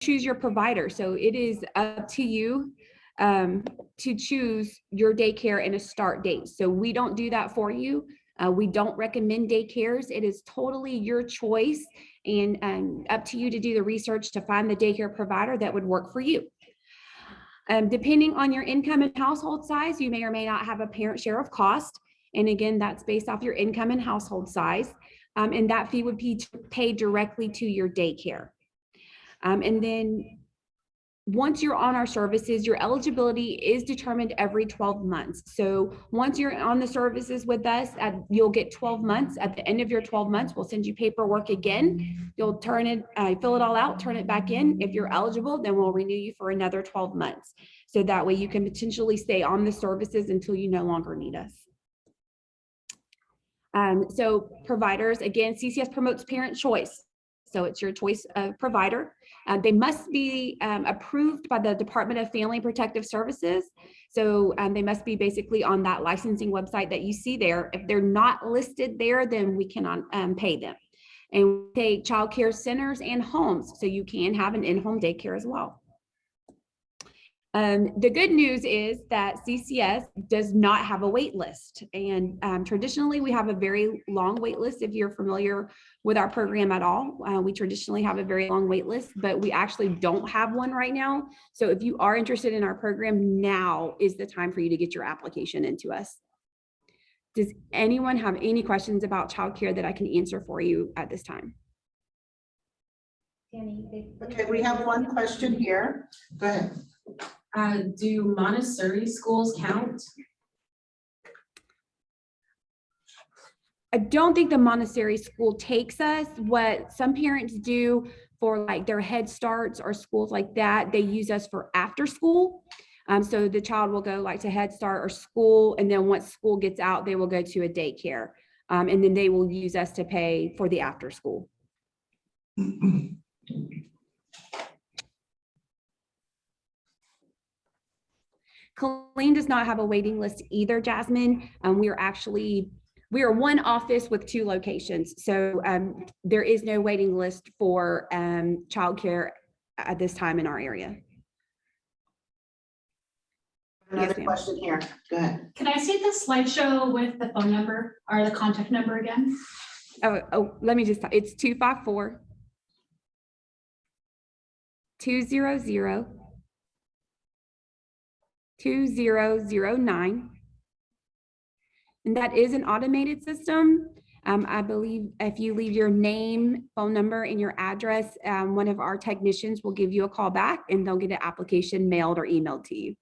choose your provider. So it is up to you to choose your daycare and a start date. So we don't do that for you. We don't recommend daycares. It is totally your choice and up to you to do the research to find the daycare provider that would work for you. Depending on your income and household size, you may or may not have a parent share of cost. And again, that's based off your income and household size. And that fee would be paid directly to your daycare. And then once you're on our services, your eligibility is determined every 12 months. So once you're on the services with us, you'll get 12 months. At the end of your 12 months, we'll send you paperwork again. You'll turn it, fill it all out, turn it back in. If you're eligible, then we'll renew you for another 12 months. So that way you can potentially stay on the services until you no longer need us. So providers, again, CCS promotes parent choice. So it's your choice of provider. They must be approved by the Department of Family and Protective Services. So they must be basically on that licensing website that you see there. If they're not listed there, then we cannot pay them. And we take child care centers and homes. So you can have an in-home daycare as well. The good news is that CCS does not have a wait list. And traditionally, we have a very long wait list. If you're familiar with our program at all, we traditionally have a very long wait list, but we actually don't have one right now. So if you are interested in our program, now is the time for you to get your application into us. Does anyone have any questions about childcare that I can answer for you at this time? Okay, we have one question here. Go ahead. Do Montessori schools count? I don't think the Montessori school takes us. What some parents do for like their Head Starts or schools like that, they use us for after school. So the child will go like to Head Start or school, and then once school gets out, they will go to a daycare. And then they will use us to pay for the after school. Colleen does not have a waiting list either, Jasmine. We are one office with 2 locations. So there is no waiting list for childcare at this time in our area. Another question here. Go ahead. Can I see the slideshow with the phone number or the contact number again? Oh, let me just, it's 254 200 2009. And that is an automated system. I believe if you leave your name, phone number, and your address, one of our technicians will give you a call back and they'll get an application mailed or emailed to you.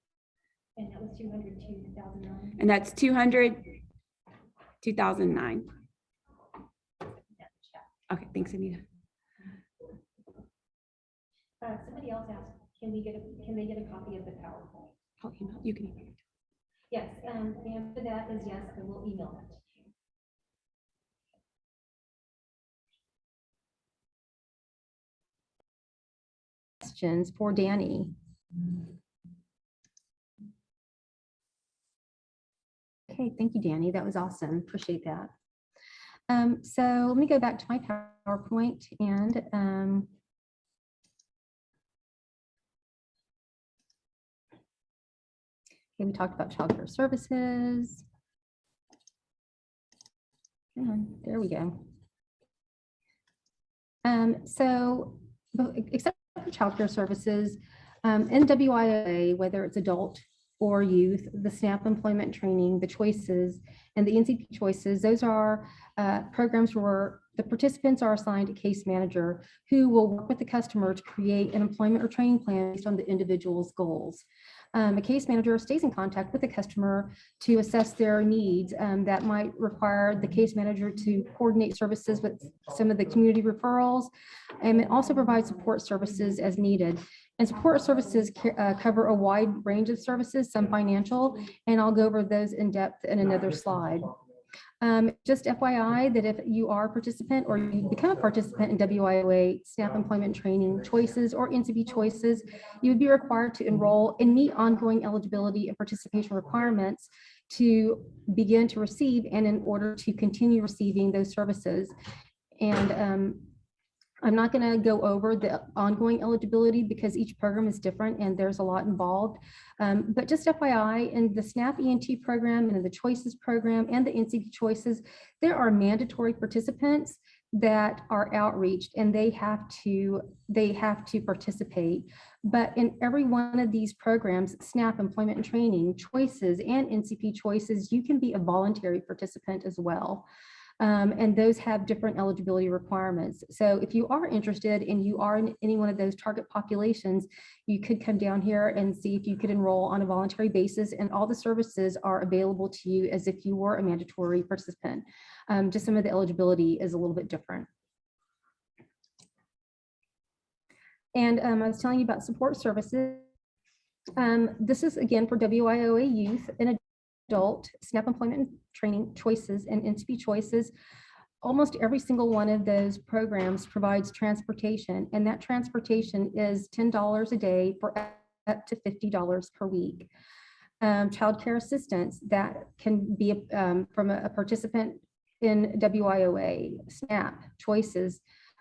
And that was 200 to 2009. And that's 200 2009. Okay, thanks, Anita. Somebody else asked, can they get a copy of the PowerPoint? I'll email, you can email. Yes, the answer to that is yes, I will email it. Questions for Danny? Okay, thank you, Danny. That was awesome. Appreciate that. So let me go back to my PowerPoint and okay, we talked about childcare services. There we go. So except for childcare services, NWIA, whether it's adult or youth, the SNAP employment training, the choices, and the NCP choices, those are programs where the participants are assigned a case manager who will work with the customer to create an employment or training plan based on the individual's goals. A case manager stays in contact with the customer to assess their needs. That might require the case manager to coordinate services with some of the community referrals, and it also provides support services as needed. And support services cover a wide range of services, some financial, and I'll go over those in depth in another slide. Just FYI that if you are a participant or you become a participant in WIOA, SNAP employment training choices or NCP choices, you would be required to enroll and meet ongoing eligibility and participation requirements to begin to receive and in order to continue receiving those services. And I'm not going to go over the ongoing eligibility because each program is different and there's a lot involved. But just FYI, in the SNAP ENT program and in the Choices program and the NCP Choices, there are mandatory participants that are outreached and they have to participate. But in every one of these programs, SNAP, Employment and Training, Choices, and NCP Choices, you can be a voluntary participant as well. And those have different eligibility requirements. So if you are interested and you are in any one of those target populations, you could come down here and see if you could enroll on a voluntary basis, and all the services are available to you as if you were a mandatory participant. Just some of the eligibility is a little bit different. And I was telling you about support services. This is again for WIOA youth and adult, SNAP Employment and Training, Choices, and NCP Choices. Almost every single one of those programs provides transportation, and that transportation is $10 a day for up to $50 per week. Child care assistance, that can be from a participant in WIOA, SNAP, Choices.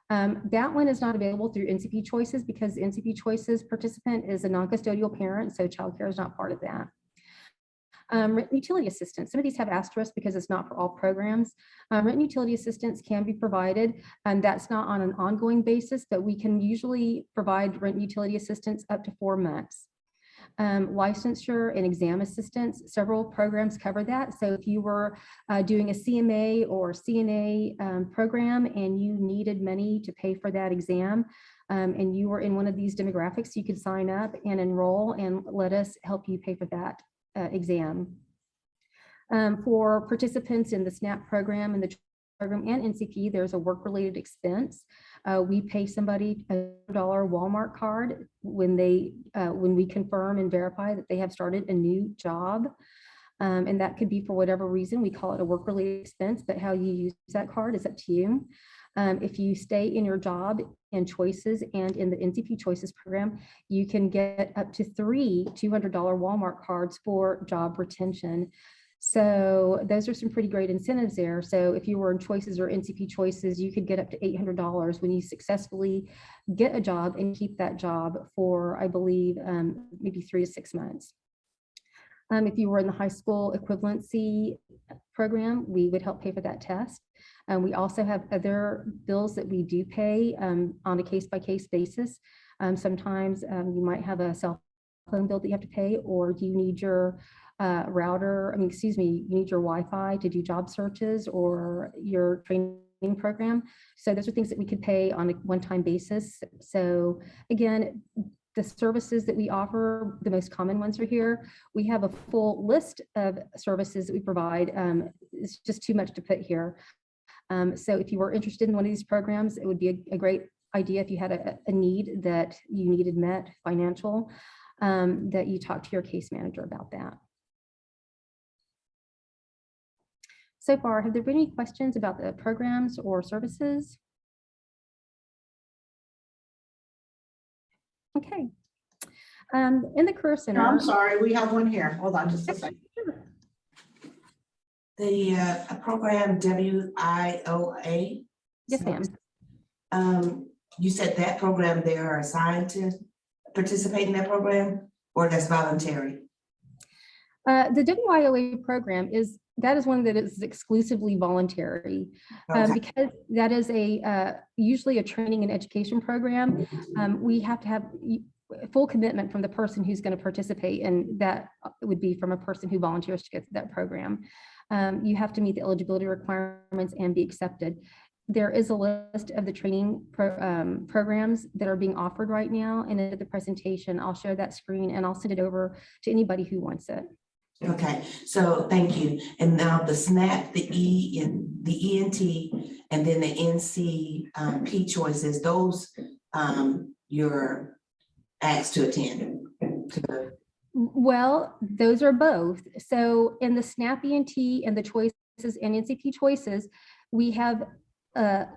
That one is not available through NCP Choices because NCP Choices participant is a non-custodial parent, so child care is not part of that. Rent and utility assistance. Some of these have asterisks because it's not for all programs. Rent and utility assistance can be provided, and that's not on an ongoing basis, but we can usually provide rent and utility assistance up to 4 months. Licensure and exam assistance, several programs cover that. So if you were doing a CMA or CNA program and you needed money to pay for that exam, and you were in one of these demographics, you could sign up and enroll and let us help you pay for that exam. For participants in the SNAP program and the program and NCP, there's a work-related expense. We pay somebody a $1 Walmart card when we confirm and verify that they have started a new job. And that could be for whatever reason. We call it a work-related expense, but how you use that card is up to you. If you stay in your job in Choices and in the NCP Choices program, you can get up to 3 $200 Walmart cards for job retention. So those are some pretty great incentives there. So if you were in Choices or NCP Choices, you could get up to $800 when you successfully get a job and keep that job for, I believe, maybe 3 to 6 months. If you were in the high school equivalency program, we would help pay for that test. We also have other bills that we do pay on a case-by-case basis. Sometimes you might have a cell phone bill that you have to pay, or do you need your you need your Wi-Fi to do job searches or your training program. So those are things that we could pay on a one-time basis. So again, the services that we offer, the most common ones are here. We have a full list of services that we provide. It's just too much to put here. So if you were interested in one of these programs, it would be a great idea if you had a need that you needed met, financial, that you talk to your case manager about that. So far, have there been any questions about the programs or services? Okay. In the Career Center. No, I'm sorry, we have one here. Hold on just a second. The program WIOA. Yes, ma'am. You said that program, they are assigned to participate in that program, or that's voluntary? The WIOA program is one that is exclusively voluntary, Okay. because that is usually a training and education program. We have to have full commitment from the person who's going to participate, and that would be from a person who volunteers to get to that program. You have to meet the eligibility requirements and be accepted. There is a list of the training programs that are being offered right now, and at the presentation, I'll share that screen and I'll send it over to anybody who wants it. Okay, so thank you. And now the SNAP, the ENT, and then the NCP choices, those you're asked to attend. Well, those are both. So in the SNAP ENT and the Choices and NCP Choices, we have a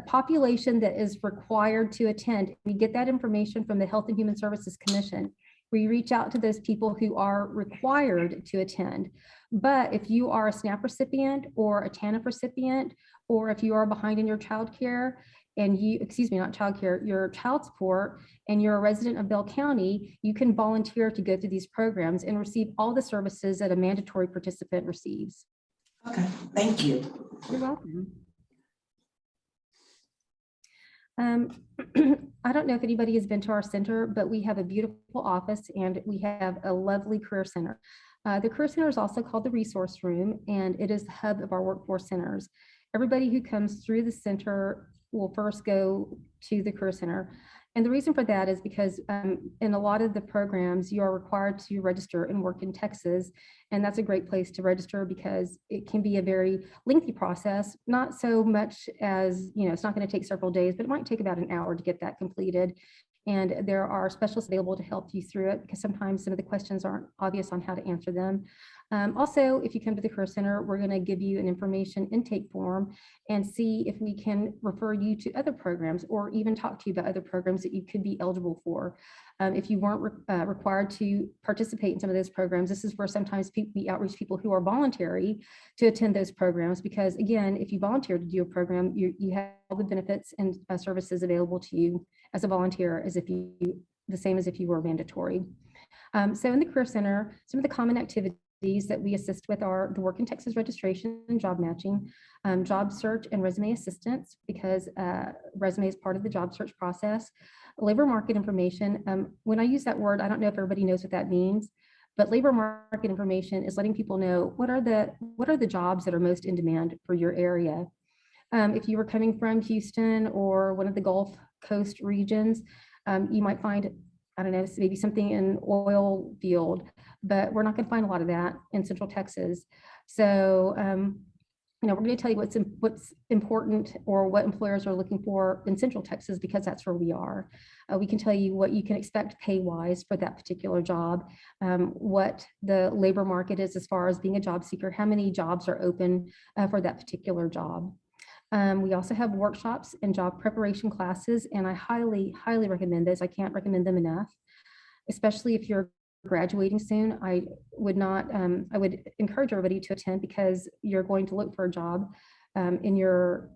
population that is required to attend. We get that information from the Health and Human Services Commission. We reach out to those people who are required to attend. But if you are a SNAP recipient or a TANF recipient, or if you are behind in your child care, and you, excuse me, not childcare, your child support, and you're a resident of Bell County, you can volunteer to go through these programs and receive all the services that a mandatory participant receives. Okay, thank you. You're welcome. I don't know if anybody has been to our center, but we have a beautiful office and we have a lovely career center. The career center is also called the resource room, and it is the hub of our workforce centers. Everybody who comes through the center will first go to the career center. And the reason for that is because in a lot of the programs, you are required to register and work in Texas. And that's a great place to register because it can be a very lengthy process, not so much as, it's not going to take several days, but it might take about an hour to get that completed. And there are specialists available to help you through it because sometimes some of the questions aren't obvious on how to answer them. Also, if you come to the Career Center, we're going to give you an information intake form and see if we can refer you to other programs or even talk to you about other programs that you could be eligible for. If you weren't required to participate in some of those programs, this is where sometimes we outreach people who are voluntary to attend those programs because, again, if you volunteer to do a program, you have all the benefits and services available to you as a volunteer as if you, the same as if you were mandatory. So in the Career Center, some of the common activities that we assist with are the Work in Texas registration and job matching, job search and resume assistance, because resume is part of the job search process, labor market information. When I use that word, I don't know if everybody knows what that means, but labor market information is letting people know what are the jobs that are most in demand for your area. If you were coming from Houston or one of the Gulf Coast regions, you might find, I don't know, maybe something in oil field, but we're not going to find a lot of that in Central Texas. So, we're going to tell you what's important or what employers are looking for in Central Texas because that's where we are. We can tell you what you can expect pay-wise for that particular job, what the labor market is as far as being a job seeker, how many jobs are open for that particular job. We also have workshops and job preparation classes, and I highly, highly recommend those. I can't recommend them enough, especially if you're graduating soon. I would encourage everybody to attend because you're going to look for a job in your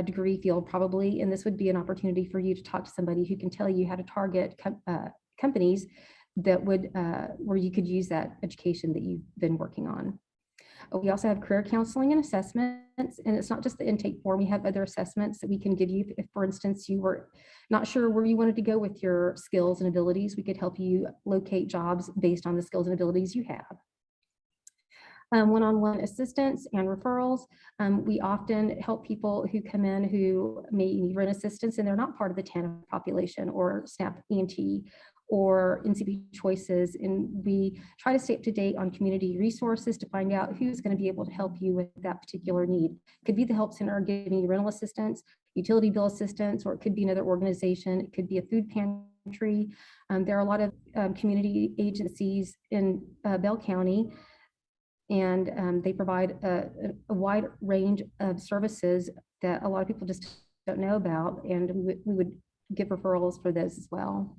degree field probably, and this would be an opportunity for you to talk to somebody who can tell you how to target companies that would, where you could use that education that you've been working on. We also have career counseling and assessments, and it's not just the intake form. We have other assessments that we can give you. If, for instance, you were not sure where you wanted to go with your skills and abilities, we could help you locate jobs based on the skills and abilities you have. One-on-one assistance and referrals. We often help people who come in who may need rent assistance and they're not part of the TANF population or SNAP EMT or NCP choices, and we try to stay up to date on community resources to find out who's going to be able to help you with that particular need. It could be the help center giving you rental assistance, utility bill assistance, or it could be another organization. It could be a food pantry. There are a lot of community agencies in Bell County, and they provide a wide range of services that a lot of people just don't know about, and we would give referrals for those as well.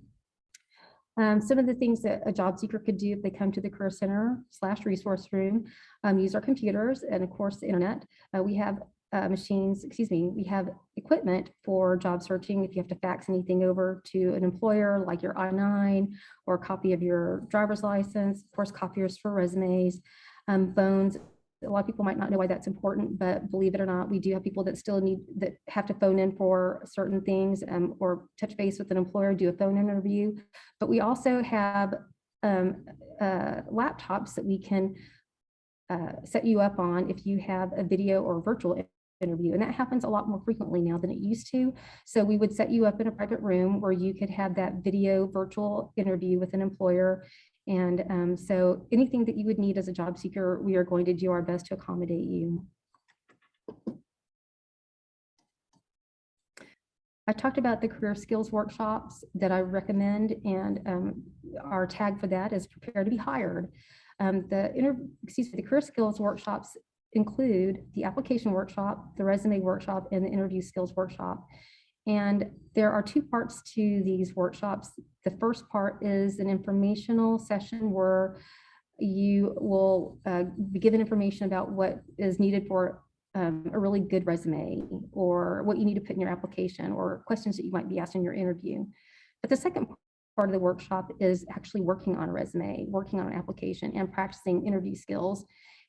Some of the things that a job seeker could do if they come to the Career Center / resource room, use our computers and of course the internet. We have we have equipment for job searching. If you have to fax anything over to an employer, like your I-9 or a copy of your driver's license, of course, copiers for resumes, phones. A lot of people might not know why that's important, but believe it or not, we do have people that still that have to phone in for certain things or touch base with an employer, do a phone interview. But we also have laptops that we can set you up on if you have a video or virtual interview. And that happens a lot more frequently now than it used to. So we would set you up in a private room where you could have that video virtual interview with an employer. And so anything that you would need as a job seeker, we are going to do our best to accommodate you. I talked about the career skills workshops that I recommend, and our tag for that is prepare to be hired. The career skills workshops include the application workshop, the resume workshop, and the interview skills workshop. And there are two parts to these workshops. The first part is an informational session where you will be given information about what is needed for a really good resume, or what you need to put in your application, or questions that you might be asked in your interview. But the second part of the workshop is actually working on a resume, working on an application, and practicing interview skills.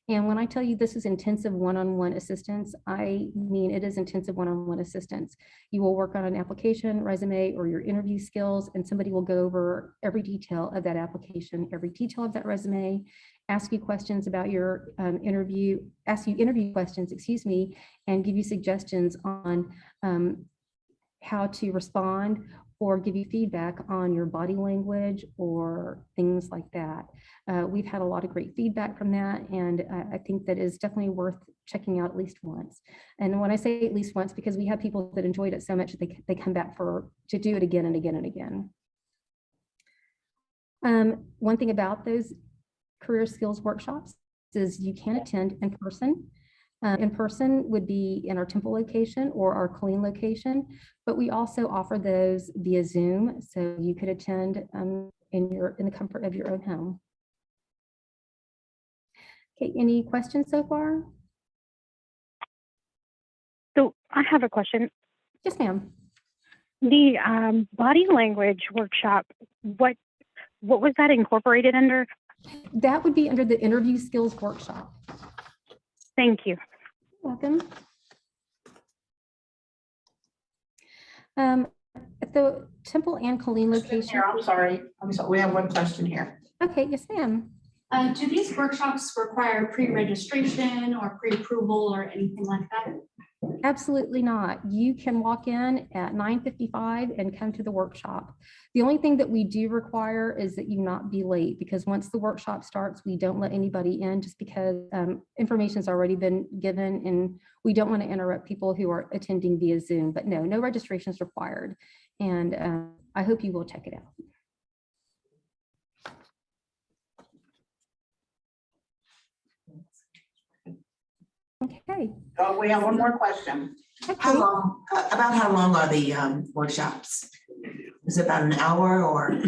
And when I tell you this is intensive one-on-one assistance, I mean it is intensive one-on-one assistance. You will work on an application, resume, or your interview skills, and somebody will go over every detail of that application, every detail of that resume, ask you questions about your interview, ask you interview questions, excuse me, and give you suggestions on how to respond, or give you feedback on your body language or things like that. We've had a lot of great feedback from that, and I think that is definitely worth checking out at least once. And when I say at least once, because we have people that enjoyed it so much that they come back to do it again and again and again. One thing about those career skills workshops is you can attend in person. In person would be in our Temple location or our Killeen location, but we also offer those via Zoom, so you could attend in the comfort of your own home. Okay, any questions so far? So I have a question. Yes, ma'am. The body language workshop, what was that incorporated under? That would be under the interview skills workshop. Thank you. Welcome. At the Temple and Killeen location. Here, I'm sorry. We have one question here. Okay, yes, ma'am. Do these workshops require pre-registration or pre-approval or anything like that? Absolutely not. You can walk in at 9:55 and come to the workshop. The only thing that we do require is that you not be late, because once the workshop starts, we don't let anybody in just because information has already been given, and we don't want to interrupt people who are attending via Zoom. But no registration is required. And I hope you will check it out. Okay. Oh, we have one more question. How long, about how long are the workshops? Is it about an hour or?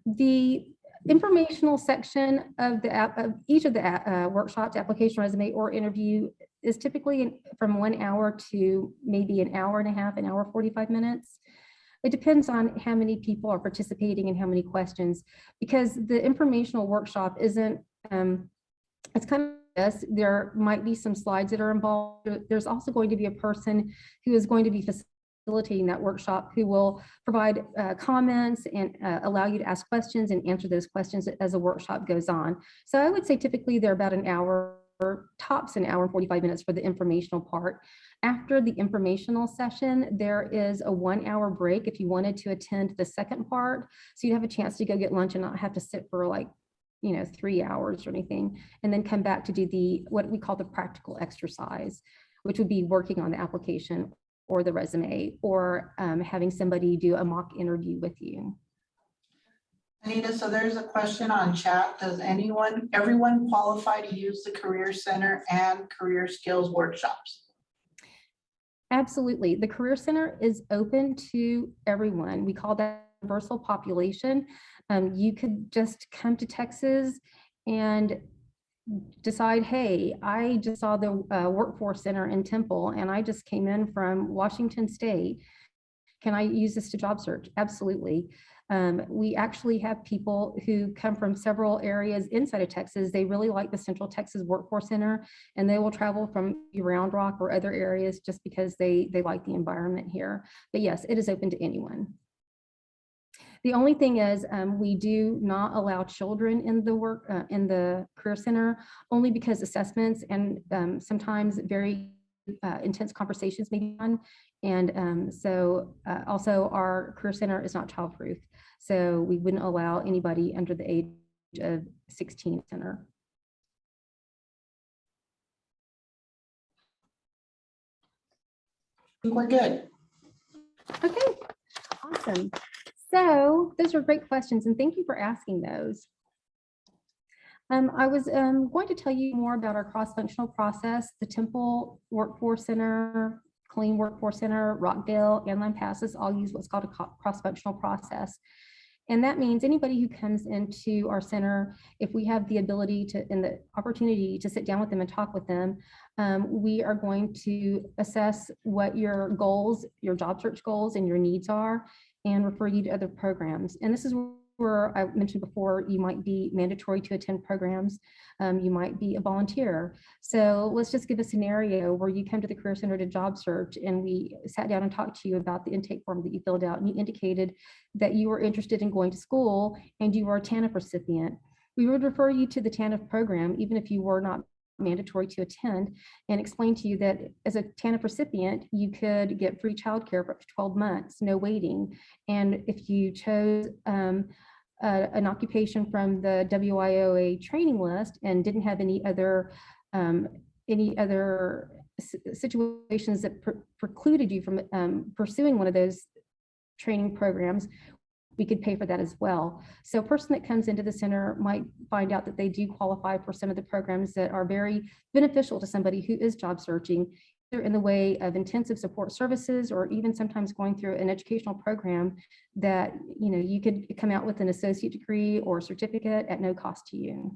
The informational section of each of the workshops, application, resume, or interview, is typically from 1 hour to maybe an hour and a half, an hour 45 minutes. It depends on how many people are participating and how many questions, because the informational workshop isn't, it's kind of, yes, there might be some slides that are involved. There's also going to be a person who is going to be facilitating that workshop, who will provide comments and allow you to ask questions and answer those questions as the workshop goes on. So I would say typically they're about an hour, tops an hour and 45 minutes for the informational part. After the informational session, there is a 1 hour break if you wanted to attend the second part. So you'd have a chance to go get lunch and not have to sit for 3 hours or anything, and then come back to do what we call the practical exercise, which would be working on the application or the resume, or having somebody do a mock interview with you. Anita, so there's a question on chat. Does everyone qualify to use the Career Center and Career Skills workshops? Absolutely. The Career Center is open to everyone. We call that universal population. You could just come to Texas and decide, hey, I just saw the Workforce Center in Temple, and I just came in from Washington State. Can I use this to job search? Absolutely. We actually have people who come from several areas inside of Texas. They really like the Central Texas Workforce Center, and they will travel from Round Rock or other areas just because they like the environment here. But yes, it is open to anyone. The only thing is we do not allow children in the Career Center, only because assessments and sometimes very intense conversations may be done. And so also our Career Center is not childproof. So we wouldn't allow anybody under the age of 16 center. I think we're good. Okay, awesome. So those are great questions, and thank you for asking those. I was going to tell you more about our cross-functional process. The Temple Workforce Center, Killeen Workforce Center, Rockdale, and Lampasas all use what's called a cross-functional process. And that means anybody who comes into our center, if we have the ability to and the opportunity to sit down with them and talk with them, we are going to assess what your goals, your job search goals and your needs are, and refer you to other programs. And this is where I mentioned before, you might be mandatory to attend programs. You might be a volunteer. So let's just give a scenario where you come to the Career Center to job search, and we sat down and talked to you about the intake form that you filled out, and you indicated that you were interested in going to school and you were a TANF recipient. We would refer you to the TANF program, even if you were not mandatory to attend, and explain to you that as a TANF recipient, you could get free childcare for up to 12 months, no waiting. And if you chose an occupation from the WIOA training list and didn't have any other situations that precluded you from pursuing one of those training programs, we could pay for that as well. So a person that comes into the center might find out that they do qualify for some of the programs that are very beneficial to somebody who is job searching, either in the way of intensive support services, or even sometimes going through an educational program that, you know, you could come out with an associate degree or certificate at no cost to you.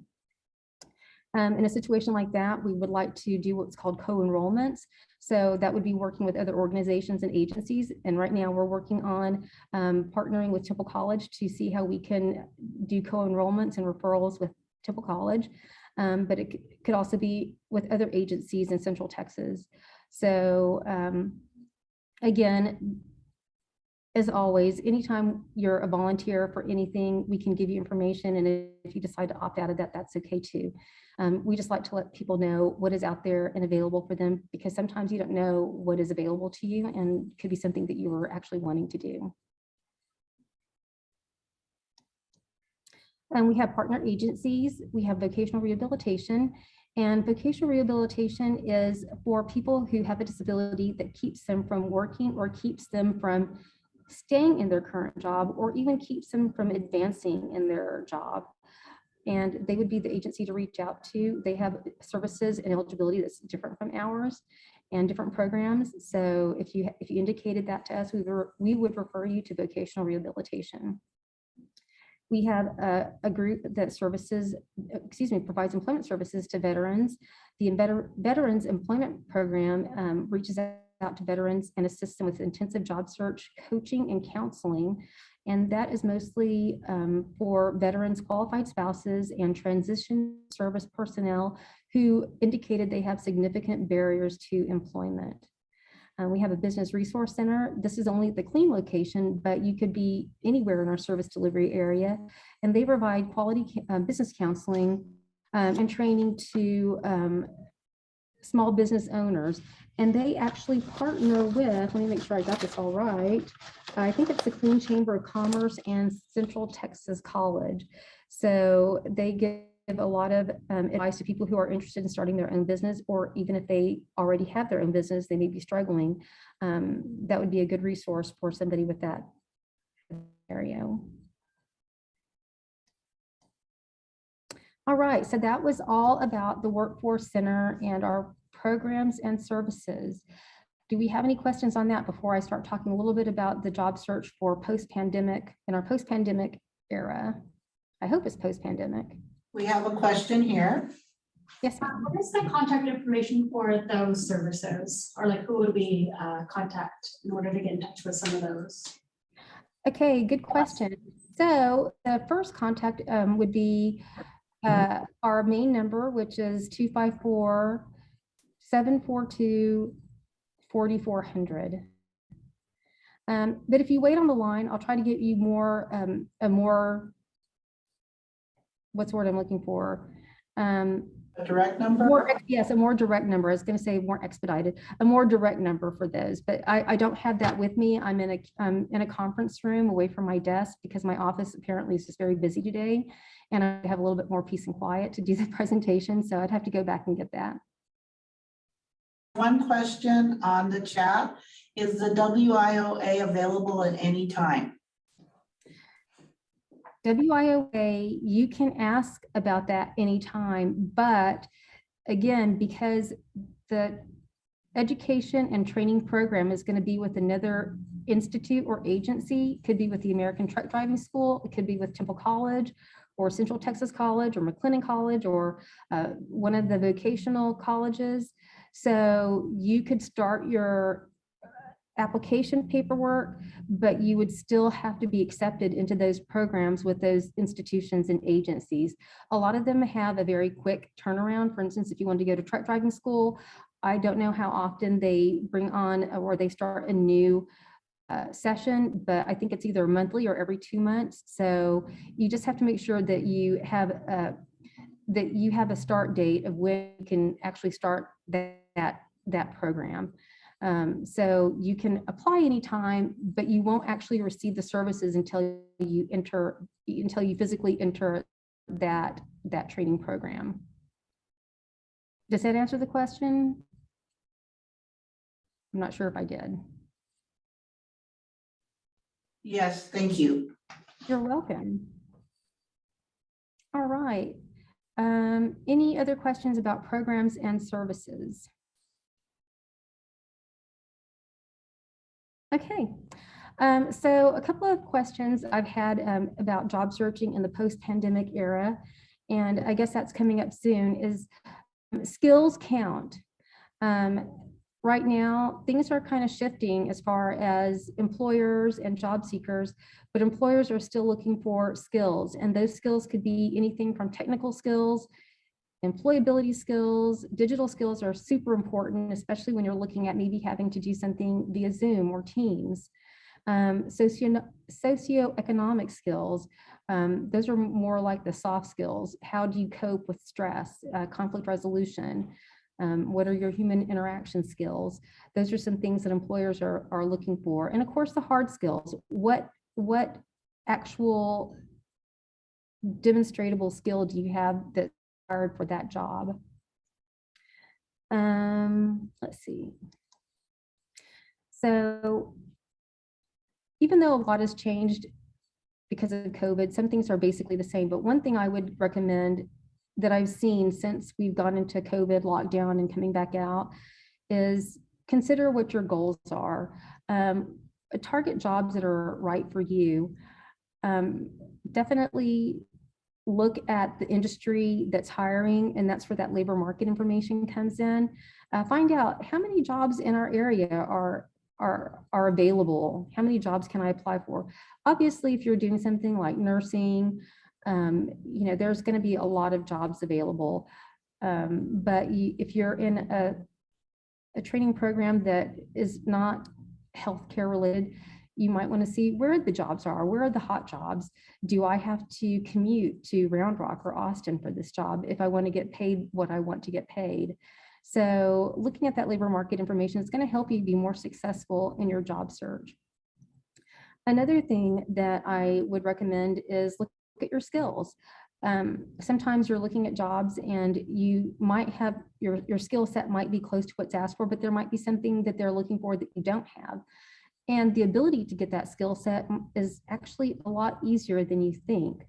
In a situation like that, we would like to do what's called co-enrollments. So that would be working with other organizations and agencies. And right now we're working on partnering with Temple College to see how we can do co-enrollments and referrals with Temple College. But it could also be with other agencies in Central Texas. So again, as always, anytime you're a volunteer for anything, we can give you information. And if you decide to opt out of that, that's okay too. We just like to let people know what is out there and available for them, because sometimes you don't know what is available to you and could be something that you were actually wanting to do. And we have partner agencies. We have vocational rehabilitation, and vocational rehabilitation is for people who have a disability that keeps them from working or keeps them from staying in their current job, or even keeps them from advancing in their job. And they would be the agency to reach out to. They have services and eligibility that's different from ours and different programs. So if you indicated that to us, we would refer you to vocational rehabilitation. We have a group that provides employment services to veterans. The Veterans Employment Program reaches out to veterans and assists them with intensive job search, coaching, and counseling. And that is mostly for veterans, qualified spouses, and transition service personnel who indicated they have significant barriers to employment. We have a business resource center. This is only the Clean location, but you could be anywhere in our service delivery area. And they provide quality business counseling and training to small business owners. And they actually partner with, let me make sure I got this all right. I think it's the Clean Chamber of Commerce and Central Texas College. So they give a lot of advice to people who are interested in starting their own business, or even if they already have their own business, they may be struggling. That would be a good resource for somebody with that scenario. All right, so that was all about the Workforce Center and our programs and services. Do we have any questions on that before I start talking a little bit about the job search for post-pandemic, in our post-pandemic era? I hope it's post-pandemic. We have a question here. Yes, ma'am. What is the contact information for those services? Or like who would we contact in order to get in touch with some of those? Okay, good question. So the first contact would be our main number, which is 254-742-4400. But if you wait on the line, I'll try to get you what's the word I'm looking for? A direct number? Yes, a more direct number. I was going to say more expedited, a more direct number for those, but I don't have that with me. I'm in a conference room away from my desk because my office apparently is just very busy today, and I have a little bit more peace and quiet to do the presentation, so I'd have to go back and get that. One question on the chat, is the WIOA available at any time? WIOA, you can ask about that anytime, but again, because the education and training program is going to be with another institute or agency. Could be with the American Truck Driving School, it could be with Temple College or Central Texas College or McLennan College or one of the vocational colleges. So you could start your application paperwork, but you would still have to be accepted into those programs with those institutions and agencies. A lot of them have a very quick turnaround. For instance, if you want to go to truck driving school, I don't know how often they bring on or they start a new session, but I think it's either monthly or every 2 months. So you just have to make sure that you have a start date of when you can actually start that program. So you can apply anytime, but you won't actually receive the services until you physically enter that training program. Does that answer the question? I'm not sure if I did. Yes, thank you. You're welcome. All right. Any other questions about programs and services? Okay. So a couple of questions I've had about job searching in the post-pandemic era, and I guess that's coming up soon, is skills count. Right now, things are kind of shifting as far as employers and job seekers, but employers are still looking for skills, and those skills could be anything from technical skills, employability skills. Digital skills are super important, especially when you're looking at maybe having to do something via Zoom or Teams. Socioeconomic skills, those are more like the soft skills. How do you cope with stress, conflict resolution? What are your human interaction skills? Those are some things that employers are looking for. And of course, the hard skills. What actual demonstrable skill do you have that's required for that job? Let's see. So even though a lot has changed because of COVID, some things are basically the same. But one thing I would recommend that I've seen since we've gone into COVID lockdown and coming back out is consider what your goals are. Target jobs that are right for you. Definitely look at the industry that's hiring, and that's where that labor market information comes in. Find out how many jobs in our area are available. How many jobs can I apply for? Obviously, if you're doing something like nursing, there's going to be a lot of jobs available. But if you're in a training program that is not healthcare related, you might want to see where the jobs are. Where are the hot jobs? Do I have to commute to Round Rock or Austin for this job if I want to get paid what I want to get paid? So looking at that labor market information is going to help you be more successful in your job search. Another thing that I would recommend is look at your skills. Sometimes you're looking at jobs and you might have your skill set might be close to what's asked for, but there might be something that they're looking for that you don't have. And the ability to get that skill set is actually a lot easier than you think.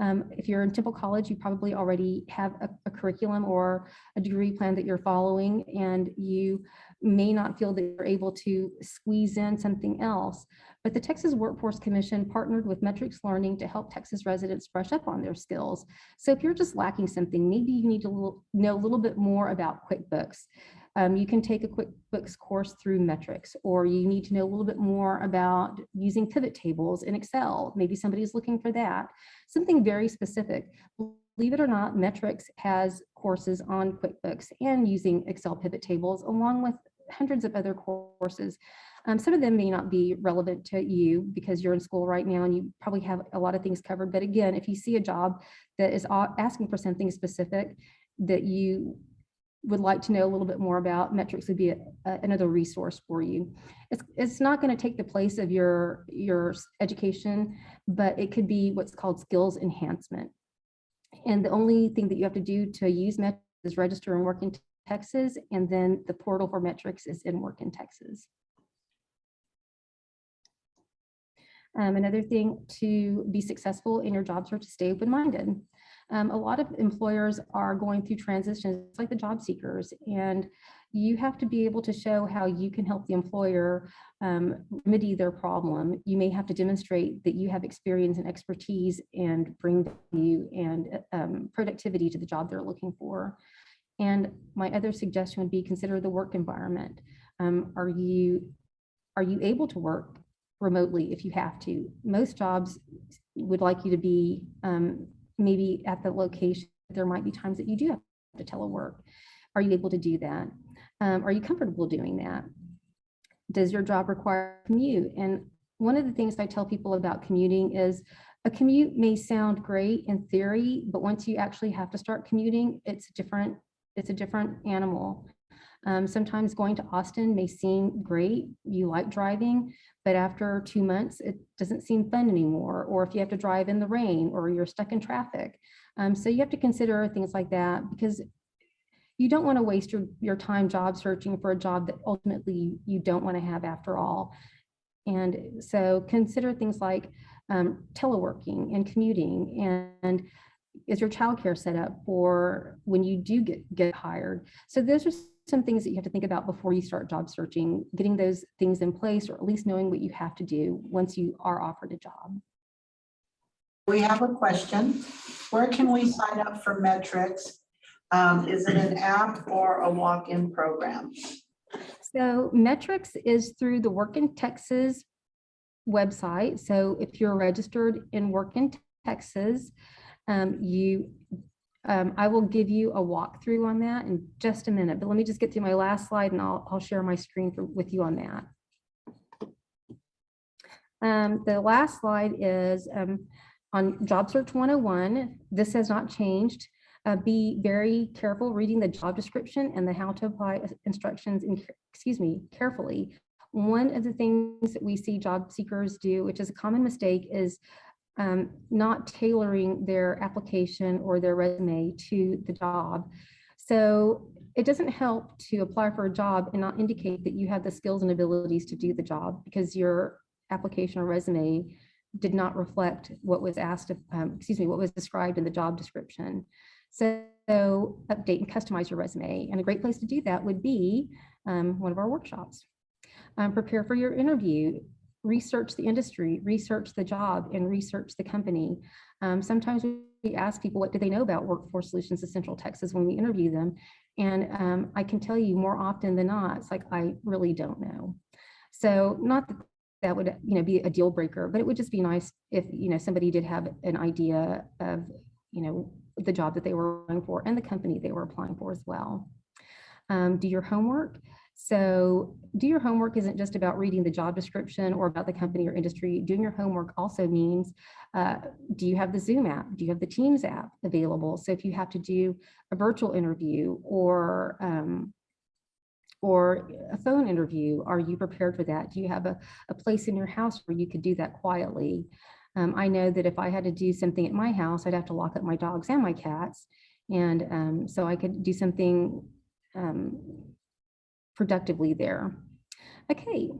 If you're in Temple College, you probably already have a curriculum or a degree plan that you're following, and you may not feel that you're able to squeeze in something else. But the Texas Workforce Commission partnered with Metrics Learning to help Texas residents brush up on their skills. So if you're just lacking something, maybe you need to know a little bit more about QuickBooks. You can take a QuickBooks course through Metrics, or you need to know a little bit more about using pivot tables in Excel. Maybe somebody's looking for that. Something very specific. Believe it or not, Metrics has courses on QuickBooks and using Excel pivot tables, along with hundreds of other courses. Some of them may not be relevant to you because you're in school right now and you probably have a lot of things covered. But again, if you see a job that is asking for something specific that you would like to know a little bit more about, Metrics would be another resource for you. It's not going to take the place of your education, but it could be what's called skills enhancement. And the only thing that you have to do to use Metrics is register and work in Texas, and then the portal for Metrics is in Work in Texas. Another thing to be successful in your job search is stay open-minded. A lot of employers are going through transitions like the job seekers, and you have to be able to show how you can help the employer remedy their problem. You may have to demonstrate that you have experience and expertise and bring value and productivity to the job they're looking for. And my other suggestion would be consider the work environment. Are you able to work remotely if you have to? Most jobs would like you to be maybe at the location. There might be times that you do have to telework. Are you able to do that? Are you comfortable doing that? Does your job require a commute? And one of the things I tell people about commuting is a commute may sound great in theory, but once you actually have to start commuting, it's a different animal. Sometimes going to Austin may seem great. You like driving, but after 2 months, it doesn't seem fun anymore. Or if you have to drive in the rain or you're stuck in traffic. So you have to consider things like that, because you don't want to waste your time job searching for a job that ultimately you don't want to have after all. And so consider things like teleworking and commuting, and is your childcare set up for when you do get hired? So those are some things that you have to think about before you start job searching, getting those things in place, or at least knowing what you have to do once you are offered a job. We have a question. Where can we sign up for metrics? Is it an app or a walk-in program? So Metrics is through the Work in Texas website. So if you're registered in Work in Texas, I will give you a walkthrough on that in just a minute, but let me just get through my last slide and I'll share my screen with you on that. The last slide is on Job Search 101. This has not changed. Be very careful reading the job description and the how to apply instructions carefully. One of the things that we see job seekers do, which is a common mistake, is not tailoring their application or their resume to the job. So it doesn't help to apply for a job and not indicate that you have the skills and abilities to do the job, because your application or resume did not reflect what was asked of, what was described in the job description. So update and customize your resume. And a great place to do that would be one of our workshops. Prepare for your interview. Research the industry, research the job, and research the company. Sometimes we ask people, what do they know about Workforce Solutions of Central Texas when we interview them? And I can tell you more often than not, it's like, I really don't know. So not that that would be a deal breaker, but it would just be nice if somebody did have an idea of the job that they were applying for and the company they were applying for as well. Do your homework. So do your homework isn't just about reading the job description or about the company or industry. Doing your homework also means, do you have the Zoom app? Do you have the Teams app available? So if you have to do a virtual interview or a phone interview, are you prepared for that? Do you have a place in your house where you could do that quietly? I know that if I had to do something at my house, I'd have to lock up my dogs and my cats. And so I could do something productively there. Okay,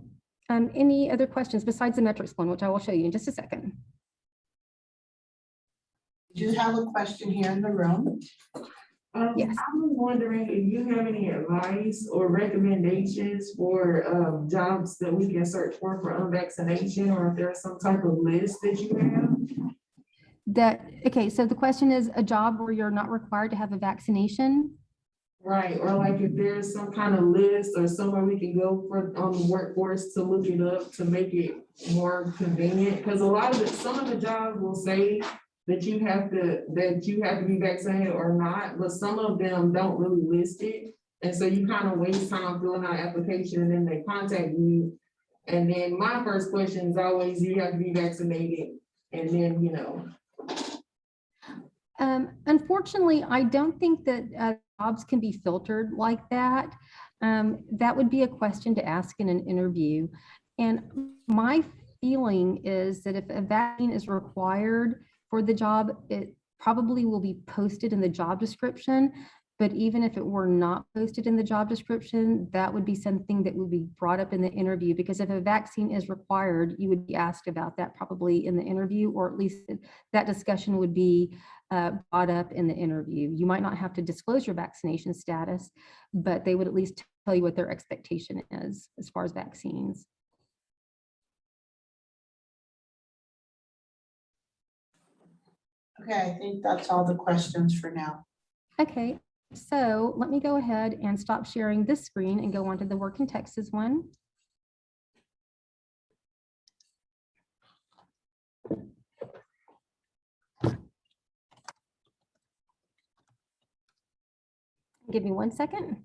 any other questions besides the metrics one, which I will show you in just a second? Do you have a question here in the room? Yes. I'm wondering if you have any advice or recommendations for jobs that we can search for unvaccination, or if there's some type of list that you have? Okay, so the question is a job where you're not required to have a vaccination? Right, or like if there's some kind of list or somewhere we can go for on the workforce to look it up to make it more convenient, because some of the jobs will say that you have to be vaccinated or not, but some of them don't really list it. And so you kind of waste time filling out an application and then they contact you. And then my first question is always, do you have to be vaccinated? And then, Unfortunately, I don't think that jobs can be filtered like that. That would be a question to ask in an interview. And my feeling is that if a vaccine is required for the job, it probably will be posted in the job description. But even if it were not posted in the job description, that would be something that would be brought up in the interview, because if a vaccine is required, you would be asked about that probably in the interview, or at least that discussion would be brought up in the interview. You might not have to disclose your vaccination status, but they would at least tell you what their expectation is as far as vaccines. Okay, I think that's all the questions for now. Okay, so let me go ahead and stop sharing this screen and go on to the Work in Texas one. Give me 1 second.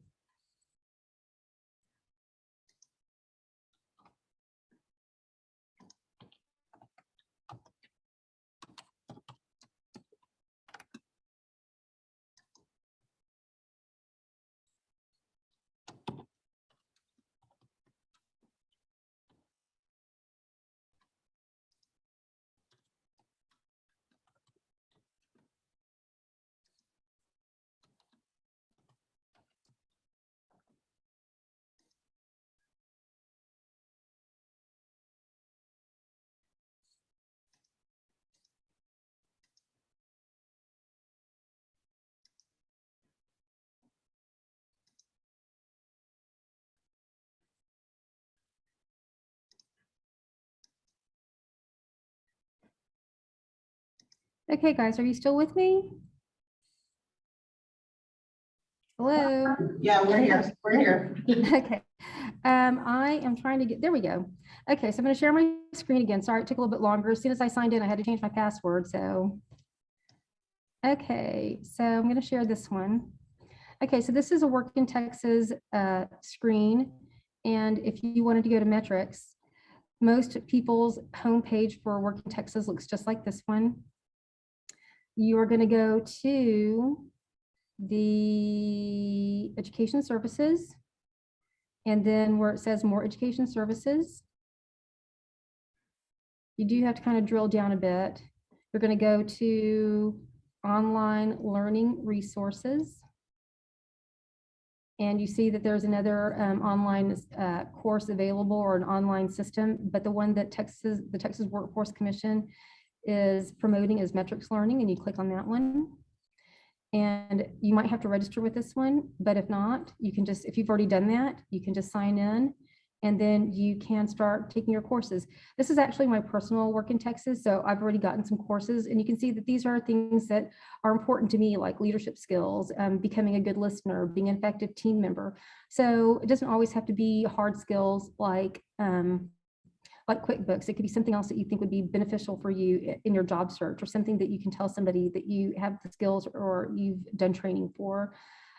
Okay, guys, are you still with me? Hello? Yeah, we're here. We're here. Okay. I am trying to get, there we go. Okay, so I'm going to share my screen again. Sorry, it took a little bit longer. As soon as I signed in, I had to change my password. So, okay, so I'm going to share this one. Okay, so this is a Work in Texas screen. And if you wanted to go to metrics, most people's homepage for Work in Texas looks just like this one. You are going to go to the education services, and then where it says more education services, you do have to kind of drill down a bit. You're going to go to online learning resources, and you see that there's another online course available, or an online system, but the one that the Texas Workforce Commission is promoting is metrics learning, and you click on that one. And you might have to register with this one, but if not, you can just, if you've already done that, you can just sign in, and then you can start taking your courses. This is actually my personal Work in Texas, so I've already gotten some courses, and you can see that these are things that are important to me, like leadership skills, becoming a good listener, being an effective team member. So it doesn't always have to be hard skills like QuickBooks. It could be something else that you think would be beneficial for you in your job search, or something that you can tell somebody that you have the skills or you've done training for.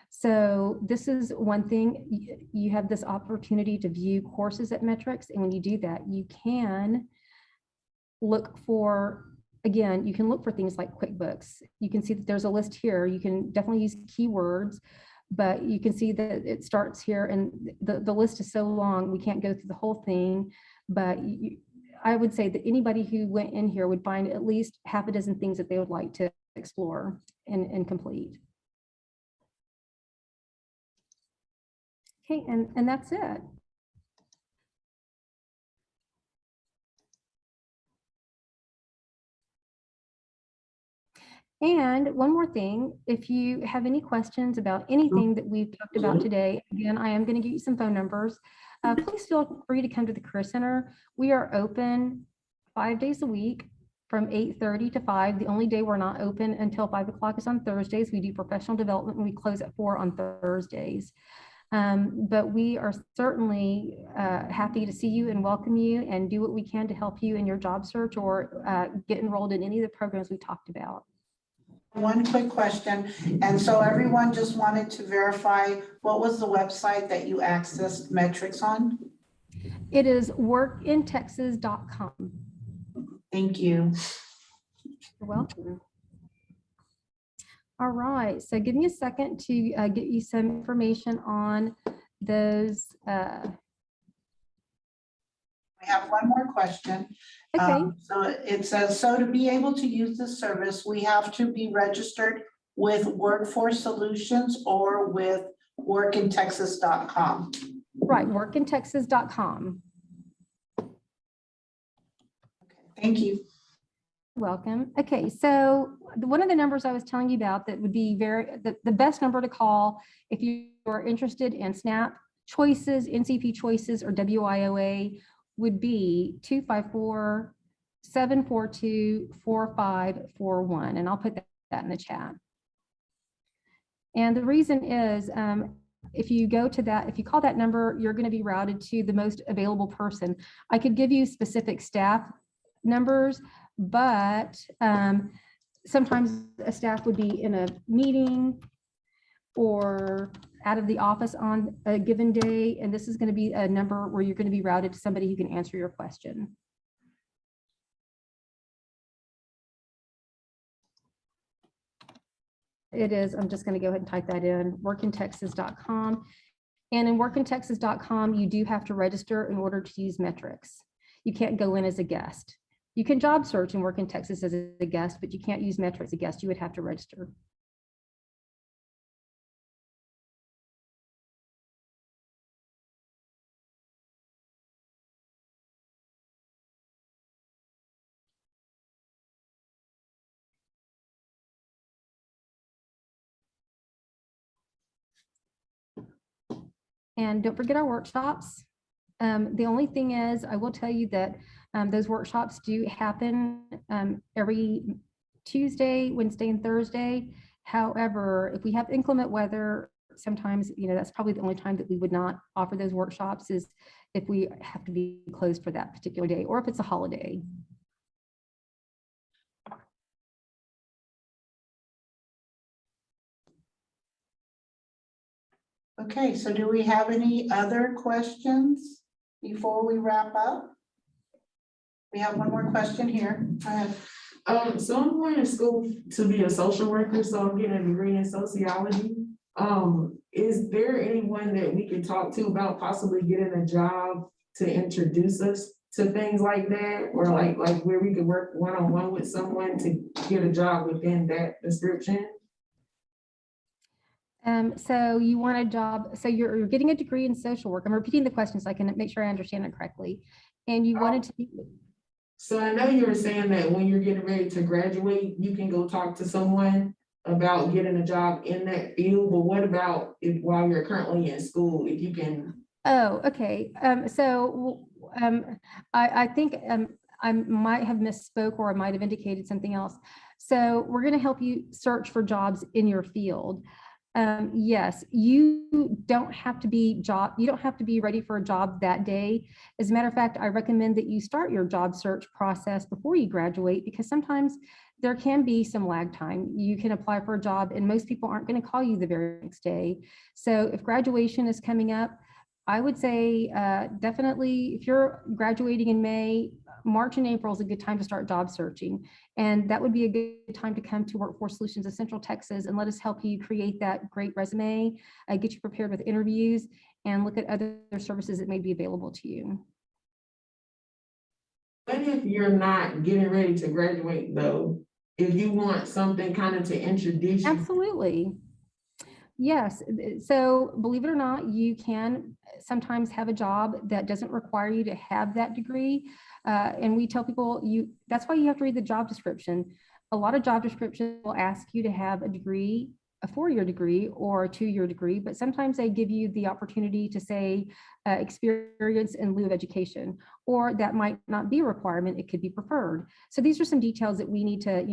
So this is one thing. You have this opportunity to view courses at Metrics, and when you do that, you can look for, again, you can look for things like QuickBooks. You can see that there's a list here. You can definitely use keywords, but you can see that it starts here, and the list is so long, we can't go through the whole thing. But I would say that anybody who went in here would find at least half a dozen things that they would like to explore and complete. Okay, and that's it. And one more thing, if you have any questions about anything that we've talked about today, again, I am going to give you some phone numbers. Please feel free to come to the Career Center. We are open 5 days a week from 8:30 to 5. The only day we're not open until 5 o'clock is on Thursdays. We do professional development, and we close at 4 on Thursdays. But we are certainly happy to see you and welcome you, and do what we can to help you in your job search, or get enrolled in any of the programs we talked about. One quick question. And so everyone just wanted to verify, what was the website that you accessed metrics on? It is workintexas.com. Thank you. You're welcome. All right, so give me a second to get you some information on those. We have one more question. Okay. So it says, so to be able to use this service, we have to be registered with Workforce Solutions or with workintexas.com. Right, workintexas.com. Thank you. Welcome. Okay, so one of the numbers I was telling you about that would be the best number to call if you are interested in SNAP choices, NCP choices, or WIOA would be 254-742-4541. And I'll put that in the chat. And the reason is, if you go to that, if you call that number, you're going to be routed to the most available person. I could give you specific staff numbers, but sometimes a staff would be in a meeting or out of the office on a given day, and this is going to be a number where you're going to be routed to somebody who can answer your question. It is, I'm just going to go ahead and type that in, workintexas.com. And in workintexas.com, you do have to register in order to use metrics. You can't go in as a guest. You can job search and work in Texas as a guest, but you can't use metrics as a guest. You would have to register. And don't forget our workshops. The only thing is, I will tell you that those workshops do happen every Tuesday, Wednesday, and Thursday. However, if we have inclement weather, sometimes, that's probably the only time that we would not offer those workshops, is if we have to be closed for that particular day, or if it's a holiday. Okay, so do we have any other questions before we wrap up? We have one more question here. Go ahead. So I'm going to school to be a social worker, so I'm getting a degree in sociology. Is there anyone that we could talk to about possibly getting a job to introduce us to things like that? Or like where we could work one-on-one with someone to get a job within that description? So you want a job, so you're getting a degree in social work. I'm repeating the question so I can make sure I understand it correctly. And you wanted to be. So I know you were saying that when you're getting ready to graduate, you can go talk to someone about getting a job in that field, but what about while you're currently in school, if you can? Oh, okay. I think I might have misspoke, or I might have indicated something else. So we're going to help you search for jobs in your field. Yes, you don't have to be ready for a job that day. As a matter of fact, I recommend that you start your job search process before you graduate, because sometimes there can be some lag time. You can apply for a job and most people aren't going to call you the very next day. So if graduation is coming up, I would say definitely, if you're graduating in May, March and April is a good time to start job searching. And that would be a good time to come to Workforce Solutions of Central Texas and let us help you create that great resume, get you prepared with interviews, and look at other services that may be available to you. What if you're not getting ready to graduate though? If you want something kind of to introduce you? Absolutely. Yes. So believe it or not, you can sometimes have a job that doesn't require you to have that degree. And we tell people that's why you have to read the job description. A lot of job descriptions will ask you to have a degree, a 4-year degree or a 2-year degree, but sometimes they give you the opportunity to say experience in lieu of education, or that might not be a requirement. It could be preferred. So these are some details that we need to,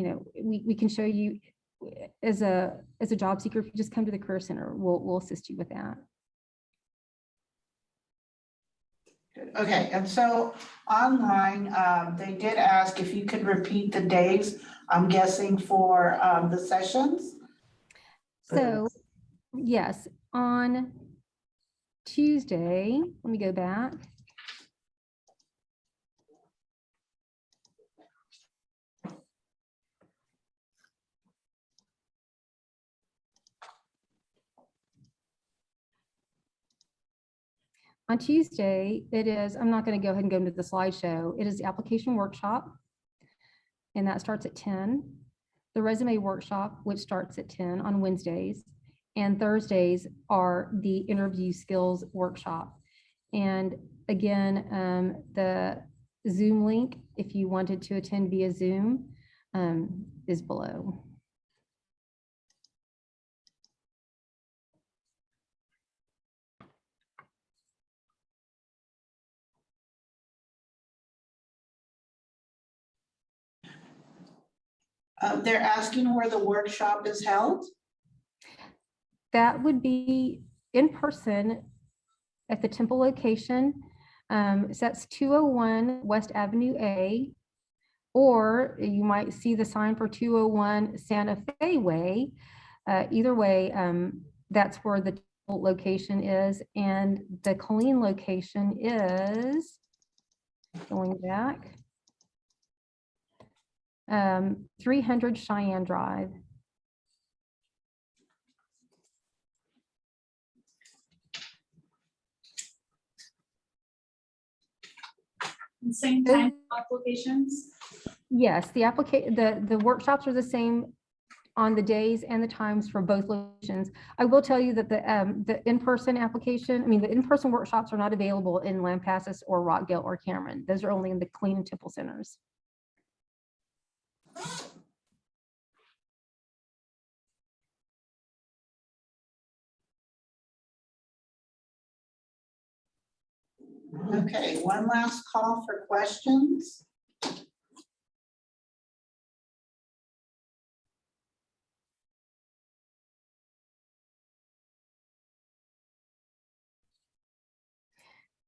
we can show you as a job seeker. If you just come to the Career Center, we'll assist you with that. Okay, and so online, they did ask if you could repeat the days, I'm guessing for the sessions. So yes, on Tuesday, let me go back. On Tuesday, it is, I'm not going to go ahead and go into the slideshow. It is the application workshop, and that starts at 10. The resume workshop, which starts at 10 on Wednesdays, and Thursdays are the interview skills workshop. And again, the Zoom link, if you wanted to attend via Zoom, is below. They're asking where the workshop is held. That would be in person at the Temple location. So that's 201 West Avenue A. Or you might see the sign for 201 Santa Fe Way. Either way, that's where the Temple location is. And the Colleen location is, going back, 300 Cheyenne Drive. Same time applications? Yes, the workshops are the same on the days and the times for both locations. I will tell you that the in-person application, I mean, the in-person workshops are not available in Lampasas or Rockdale or Cameron. Those are only in the Colleen and Temple centers. Okay, one last call for questions.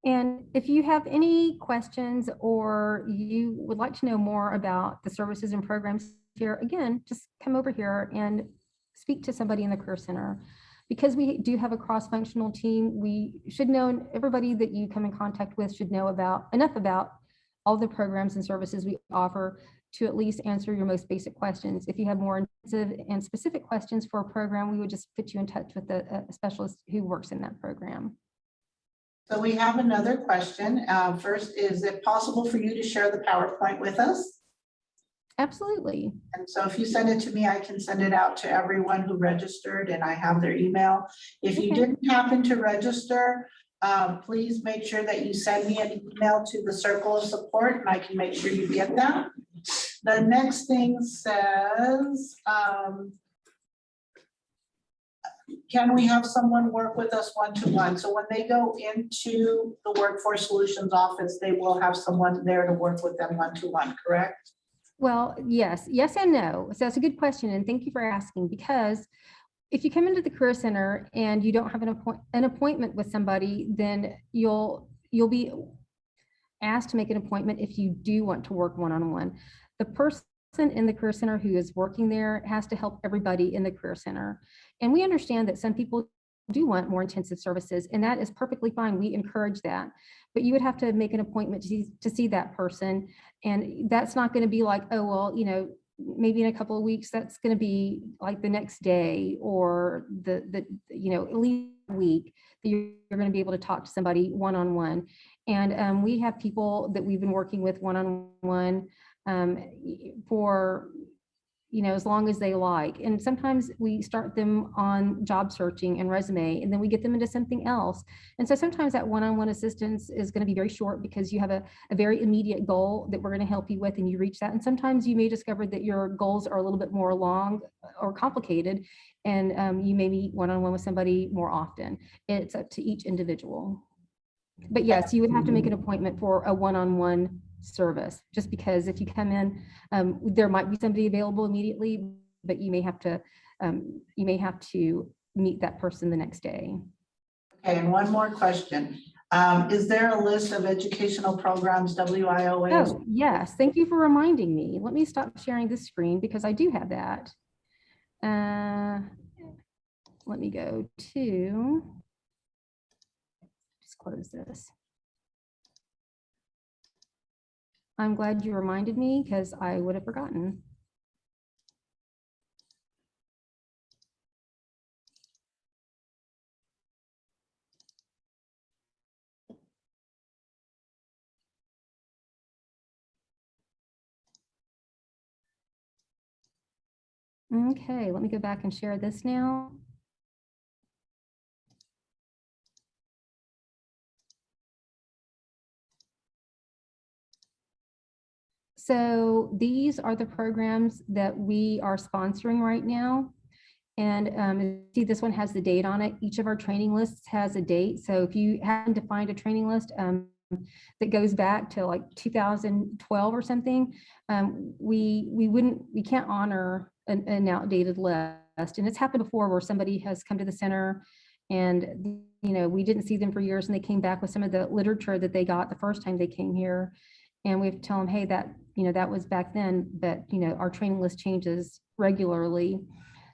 And if you have any questions or you would like to know more about the services and programs here, again, just come over here and speak to somebody in the Career Center. Because we do have a cross-functional team, we should know, everybody that you come in contact with should know enough about all the programs and services we offer to at least answer your most basic questions. If you have more intensive and specific questions for a program, we would just put you in touch with a specialist who works in that program. So we have another question. First, is it possible for you to share the PowerPoint with us? Absolutely. And so if you send it to me, I can send it out to everyone who registered and I have their email. If you Okay. didn't happen to register, please make sure that you send me an email to the Circle of Support and I can make sure you get that. The next thing says, can we have someone work with us one-to-one? So when they go into the Workforce Solutions office, they will have someone there to work with them one-to-one, correct? Well, yes and no. So that's a good question. And thank you for asking, because if you come into the Career Center and you don't have an appointment with somebody, then you'll be asked to make an appointment if you do want to work one-on-one. The person in the Career Center who is working there has to help everybody in the Career Center. And we understand that some people do want more intensive services, and that is perfectly fine. We encourage that. But you would have to make an appointment to see that person. And that's not going to be like, oh, well, maybe in a couple of weeks, that's going to be like the next day or at least a week that you're going to be able to talk to somebody one-on-one. And we have people that we've been working with one-on-one for as long as they like. And sometimes we start them on job searching and resume, and then we get them into something else. And so sometimes that one-on-one assistance is going to be very short because you have a very immediate goal that we're going to help you with and you reach that. And sometimes you may discover that your goals are a little bit more long or complicated, and you may meet one-on-one with somebody more often. It's up to each individual. But yes, you would have to make an appointment for a one-on-one service, just because if you come in, there might be somebody available immediately, but you may have to meet that person the next day. Okay, and one more question. Is there a list of educational programs, WIOA? Oh, yes, thank you for reminding me. Let me stop sharing this screen because I do have that. Let me go to, just close this. I'm glad you reminded me because I would have forgotten. Okay, let me go back and share this now. So these are the programs that we are sponsoring right now. And see, this one has the date on it. Each of our training lists has a date. So if you happen to find a training list, that goes back to like 2012 or something, we can't honor an outdated list. And it's happened before where somebody has come to the center and, we didn't see them for years and they came back with some of the literature that they got the first time they came here. And we have to tell them, hey, that, that was back then, but, our training list changes regularly.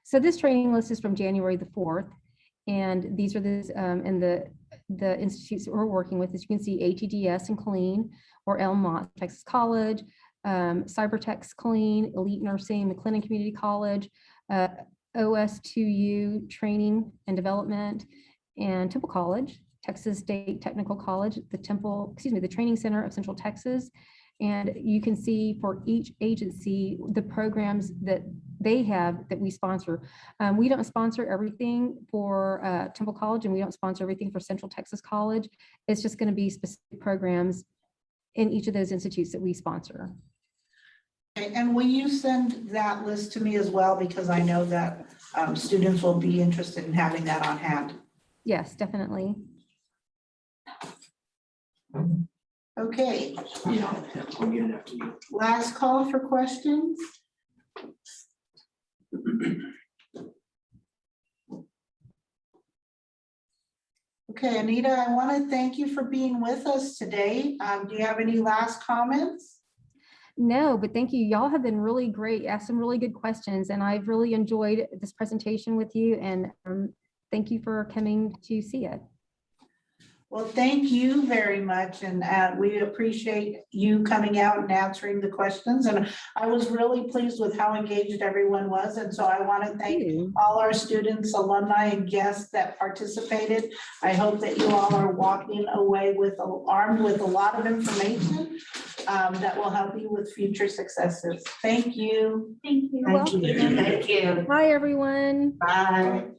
So this training list is from January the 4th. And these are and the institutes that we're working with, as you can see, ATDS and Clean, or Elmont, Texas College, Cybertex Clean, Elite Nursing, McLennan Community College, OS2U Training and Development, and Temple College, Texas State Technical College, the Training Center of Central Texas. And you can see for each agency, the programs that they have that we sponsor. We don't sponsor everything for Temple College, and we don't sponsor everything for Central Texas College. It's just going to be specific programs in each of those institutes that we sponsor. Okay, and will you send that list to me as well? Because I know that students will be interested in having that on hand. Yes, definitely. Okay. Last call for questions. Okay, Anita, I want to thank you for being with us today. Do you have any last comments? No, but thank you. Y'all have been really great, asked some really good questions, and I've really enjoyed this presentation with you, and thank you for coming to see it. Well, thank you very much, and we appreciate you coming out and answering the questions. And I was really pleased with how engaged everyone was, and so I want to thank all our students, alumni, and guests that participated. I hope that you all are walking away armed with a lot of information that will help you with future successes. Thank you. Thank you. Thank you. Bye, everyone. Bye.